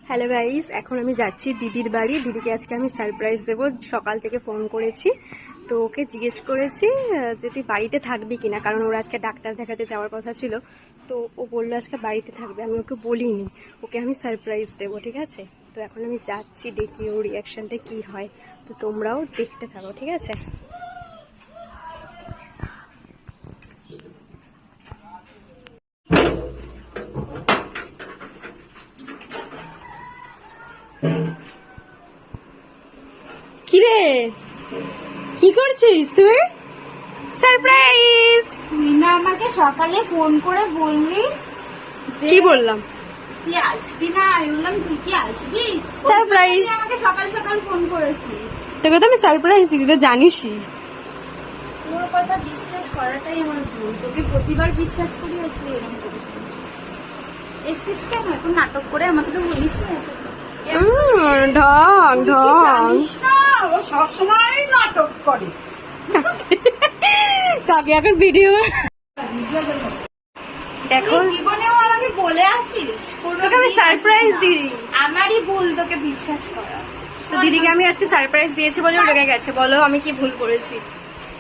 Hello guys, এখন আমি যাচ্ছি দিদির বাড়ি। দিদিকে আজকে আমি সারপ্রাইজ দেবো। সকাল থেকে ফোন করেছি, তো ওকে জিজ্ঞেস করেছি যে তুই বাড়িতে থাকবি কিনা, কারণ ওর আজকে ডাক্তার দেখাতে যাওয়ার কথা ছিল। তো ও বললো আজকে বাড়িতে থাকবে। আমি ওকে বলিনি, ওকে আমি সারপ্রাইজ দেবো, ঠিক আছে? তো এখন আমি যাচ্ছি, দেখি ওর রিয়াকশানটা কী হয়। তো তোমরাও দেখতে থাকো, ঠিক আছে? কিরে, কি করছিস তুই? সারপ্রাইজ! তুই না আমাকে সকালে ফোন করে বললি কি বললাম? তুই আসবি না। আমি বললাম তুই কি আসবি? সারপ্রাইজ! তুই আমাকে সকাল সকাল ফোন করেছিস। তোকে তো আমি সারপ্রাইজ দিতে, তো জানিসই। তোর কথা বিশ্বাস করাটাই আমার ভুল। তোকে প্রতিবার বিশ্বাস করি আর তুই এরকম করিস না। এসছিস কেন এখন নাটক করে? আমাকে তো বলিস না। ঢং ঢং। জানিস না ও সবসময় নাটক করে। কাকে এখন ভিডিও দেখো। জীবনেও আমাকে বলে আসিস তোকে আমি সারপ্রাইজ দিই। আমারই ভুল তোকে বিশ্বাস করা। তো দিদিকে আমি আজকে সারপ্রাইজ দিয়েছি বলে ও রেগে গেছে। বলো আমি কি ভুল করেছি?